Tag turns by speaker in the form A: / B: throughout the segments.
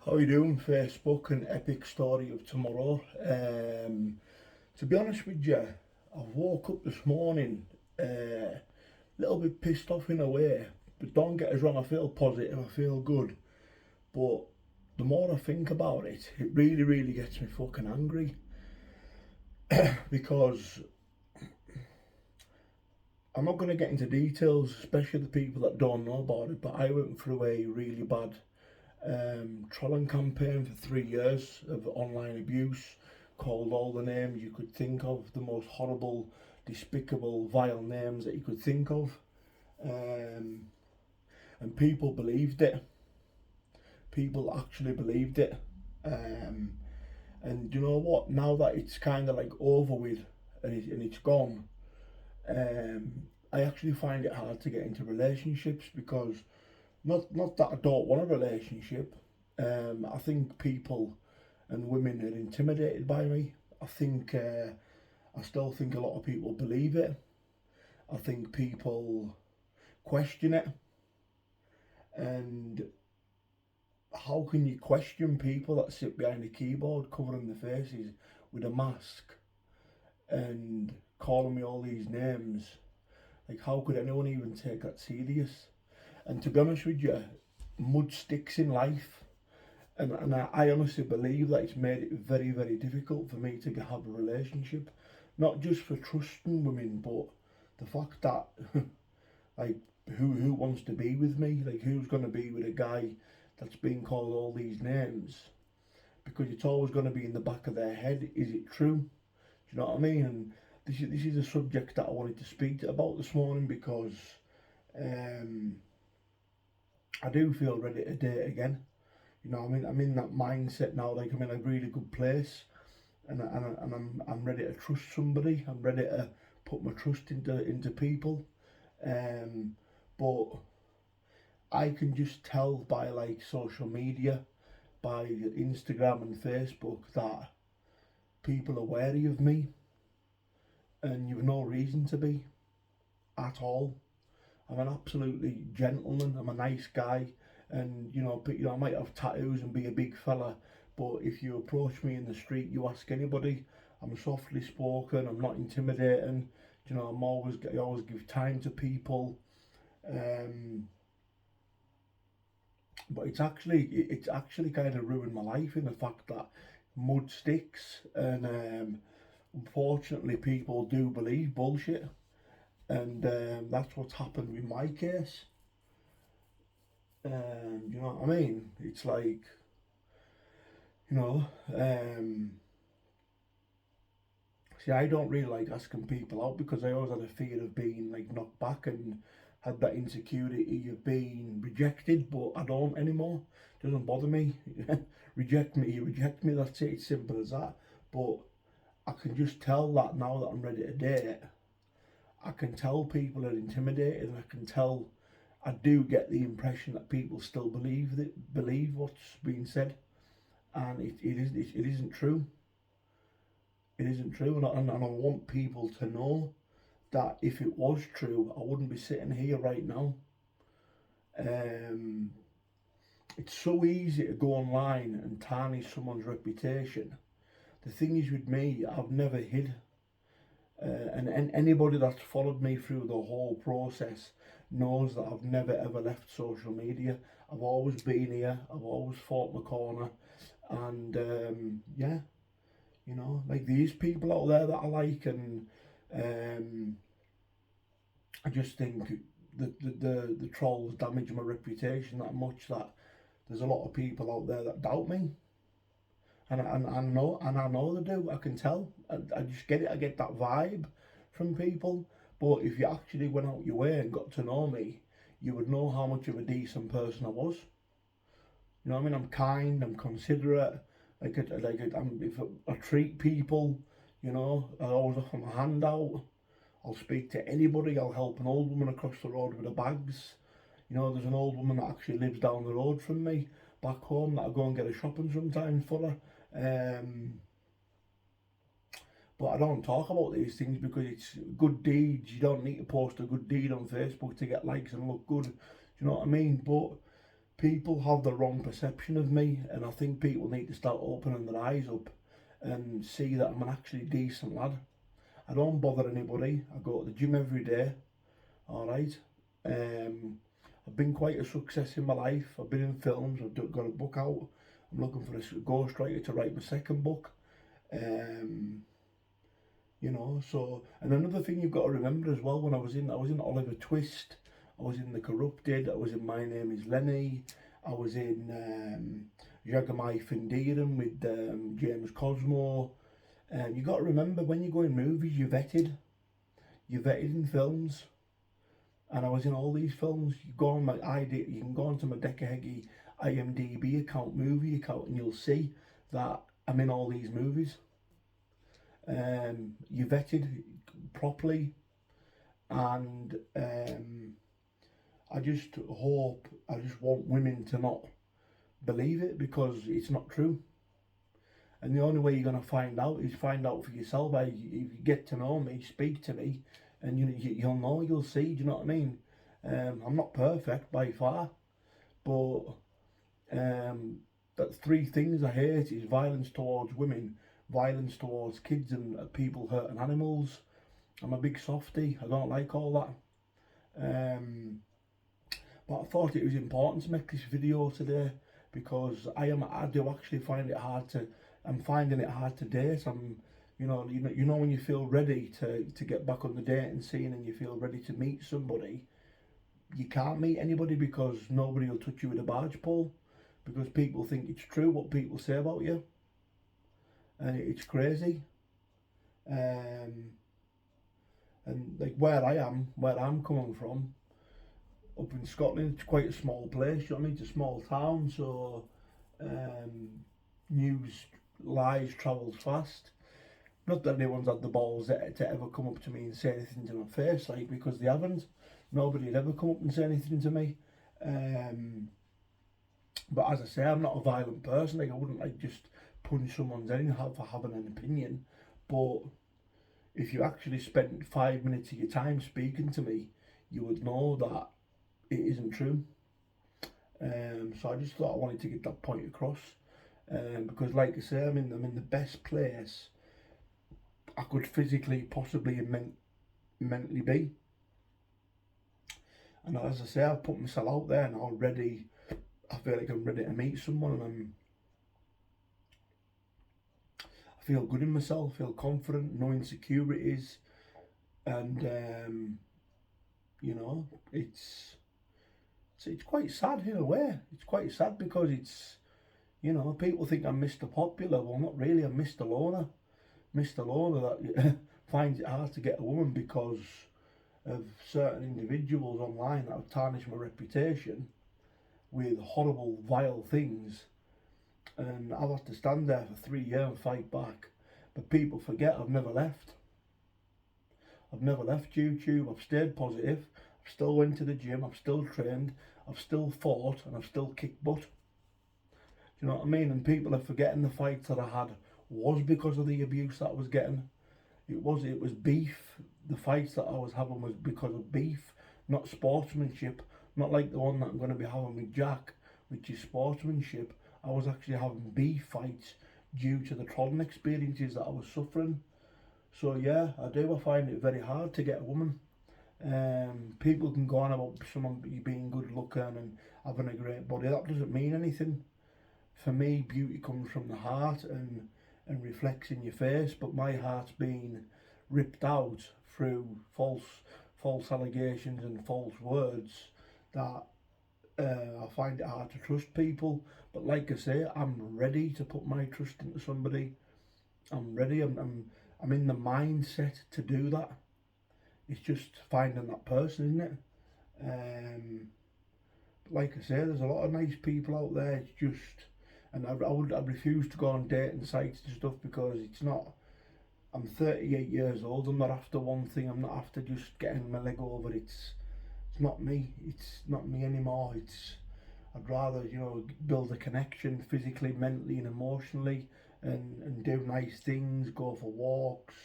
A: How you doing, Facebook? An epic story of tomorrow. To be honest with you, I woke up this morning a little bit pissed off in a way, but don't get us wrong, I feel positive, I feel good. But the more I think about it, it really gets me fucking angry. Because I'm not going to get into details, especially the people that don't know about it, but I went through a really bad trolling campaign for 3 years of online abuse, called all the names you could think of, the most horrible, despicable, vile names that you could think of, and people believed it. People actually believed it, and you know what? Now that it's kind of like over with and it's gone, I actually find it hard to get into relationships because not that I don't want a relationship. I think people and women are intimidated by me. I still think a lot of people believe it. I think people question it. And how can you question people that sit behind a keyboard covering their faces with a mask and calling me all these names? Like, how could anyone even take that serious? And to be honest with you, mud sticks in life, and I honestly believe that it's made it very difficult for me to have a relationship, not just for trusting women, but the fact that like who wants to be with me? Like, who's going to be with a guy that's being called all these names? Because it's always going to be in the back of their head, is it true? Do you know what I mean? And this is a subject that I wanted to speak about this morning because I do feel ready to date again. You know, I'm in that mindset now. Like, I'm in a really good place, and I'm ready to trust somebody. I'm ready to put my trust into people. But I can just tell by like social media, by Instagram and Facebook, that people are wary of me, and you've no reason to be at all. I'm an absolutely gentleman. I'm a nice guy, and you know, I might have tattoos and be a big fella, but if you approach me in the street, you ask anybody, I'm softly spoken. I'm not intimidating. You know, I always give time to people. But it's actually kind of ruined my life in the fact that mud sticks, and unfortunately, people do believe bullshit. And that's what's happened with my case. You know what I mean? It's like, you know, see, I don't really like asking people out because I always had a fear of being like knocked back and had that insecurity of being rejected, but I don't anymore. It doesn't bother me. Reject me, you reject me, that's it, it's simple as that. But I can just tell that now that I'm ready to date, I can tell people are intimidated, and I do get the impression that people still believe what's being said, and it isn't true. It isn't true, and I want people to know that if it was true, I wouldn't be sitting here right now. It's so easy to go online and tarnish someone's reputation. The thing is with me, I've never hid. And anybody that's followed me through the whole process knows that I've never ever left social media. I've always been here. I've always fought my corner, and yeah, you know, like, there's people out there that I like, and I just think the trolls damage my reputation that much that there's a lot of people out there that doubt me. And I know they do. I can tell. I just get it. I get that vibe from people. But if you actually went out your way and got to know me, you would know how much of a decent person I was. You know what I mean? I'm kind. I'm considerate. If I treat people, you know, I always offer my hand out. I'll speak to anybody. I'll help an old woman across the road with her bags. You know, there's an old woman that actually lives down the road from me back home that I go and get her shopping sometimes for her. But I don't talk about these things because it's good deeds. You don't need to post a good deed on Facebook to get likes and look good. Do you know what I mean? But people have the wrong perception of me, and I think people need to start opening their eyes up and see that I'm an actually decent lad. I don't bother anybody. I go to the gym every day. All right. I've been quite a success in my life. I've been in films. I've got a book out. I'm looking for a ghostwriter to write my second book. You know. So, and another thing you've got to remember as well. When I was in Oliver Twist. I was in The Corrupted. I was in My Name Is Lenny. I was in Jagamai Findiran with James Cosmo. You got to remember, when you go in movies, you're vetted. You're vetted in films. And I was in all these films. You go on my ID, you can go onto my Decca Heggie IMDb account, movie account, and you'll see that I'm in all these movies. You're vetted properly, and I just want women to not believe it, because it's not true. And the only way you're going to find out is find out for yourself. If you get to know me, speak to me, and you'll know, you'll see. Do you know what I mean? I'm not perfect by far, but that's three things I hate: is violence towards women, violence towards kids, and people hurting animals. I'm a big softie. I don't like all that. But I thought it was important to make this video today, because I do actually find it hard to. I'm finding it hard to date. You know when you feel ready to get back on the dating scene, and you feel ready to meet somebody, you can't meet anybody, because nobody will touch you with a barge pole, because people think it's true what people say about you, and it's crazy. And like where I'm coming from, up in Scotland, it's quite a small place. You know what I mean? It's a small town, so news lies travels fast. Not that anyone's had the balls to ever come up to me and say anything to my face, like, because they haven't. Nobody had ever come up and say anything to me. But as I say, I'm not a violent person. Like, I wouldn't like just punch someone's head for having an opinion. But if you actually spent 5 minutes of your time speaking to me, you would know that it isn't true. So I just thought I wanted to get that point across. Because like I say, I'm in the best place I could physically, possibly, and mentally be. And as I say, I've put myself out there and already. I feel like I'm ready to meet someone, and I feel good in myself, feel confident, no insecurities, and you know, it's quite sad in a way. It's quite sad because it's, you know, people think I'm Mr. Popular. Well, not really. I'm Mr. Loner. Mr. Loner that finds it hard to get a woman because of certain individuals online that have tarnished my reputation with horrible, vile things. And I've had to stand there for 3 years and fight back. But people forget I've never left. I've never left YouTube. I've stayed positive. I've still went to the gym. I've still trained. I've still fought, and I've still kicked butt. Do you know what I mean? And people are forgetting the fights that I had was because of the abuse that I was getting. It was beef. The fights that I was having was because of beef, not sportsmanship. Not like the one that I'm going to be having with Jack, which is sportsmanship. I was actually having beef fights due to the trolling experiences that I was suffering. So yeah, I find it very hard to get a woman. People can go on about someone being good looking and having a great body. That doesn't mean anything. For me, beauty comes from the heart and reflects in your face. But my heart's been ripped out through false allegations and false words that I find it hard to trust people. But like I say, I'm ready to put my trust into somebody. I'm ready. I'm in the mindset to do that. It's just finding that person, isn't it? Like I say, there's a lot of nice people out there. It's just, and I refuse to go on dating sites and stuff because it's not. I'm 38 years old. I'm not after one thing. I'm not after just getting my leg over. It's not me. It's not me anymore. I'd rather, you know, build a connection physically, mentally, and emotionally, and do nice things, go for walks.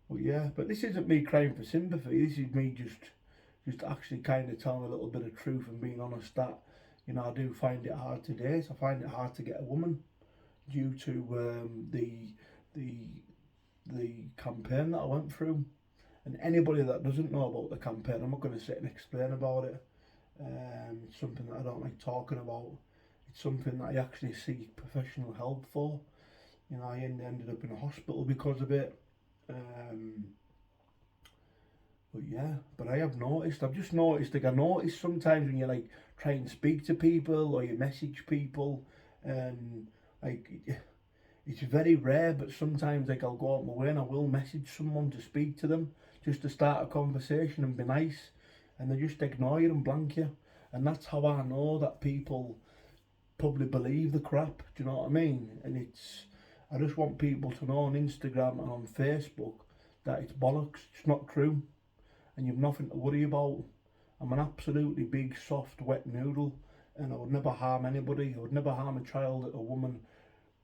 A: But yeah, but this isn't me crying for sympathy. This is me just just actually kind of telling a little bit of truth and being honest that, you know, I do find it hard to date. I find it hard to get a woman due to the campaign that I went through. And anybody that doesn't know about the campaign, I'm not going to sit and explain about it. It's something that I don't like talking about. It's something that I actually seek professional help for. You know, I ended up in a hospital because of it. But yeah, but I've just noticed, like I notice sometimes when you like try and speak to people or you message people, and like it's very rare, but sometimes like I'll go out my way and I will message someone to speak to them, just to start a conversation and be nice, and they just ignore you and blank you. And that's how I know that people probably believe the crap, do you know what I mean? And I just want people to know on Instagram and on Facebook that it's bollocks, it's not true, and you've nothing to worry about. I'm an absolutely big, soft, wet noodle, and I would never harm anybody. I would never harm a child, a woman,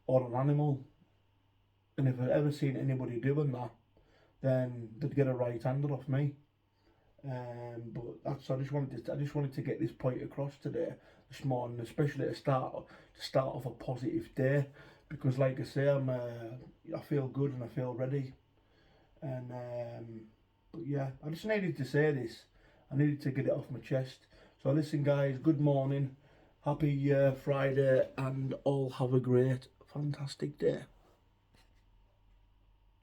A: or an animal. And if I've ever seen anybody doing that, then they'd get a right-hander off me. But I just wanted to get this point across this morning, especially to start off a positive day, because like I say, I feel good and I feel ready. And but yeah, I just needed to say this. I needed to get it off my chest. So listen, guys, good morning, happy Friday, and all have a great, fantastic day.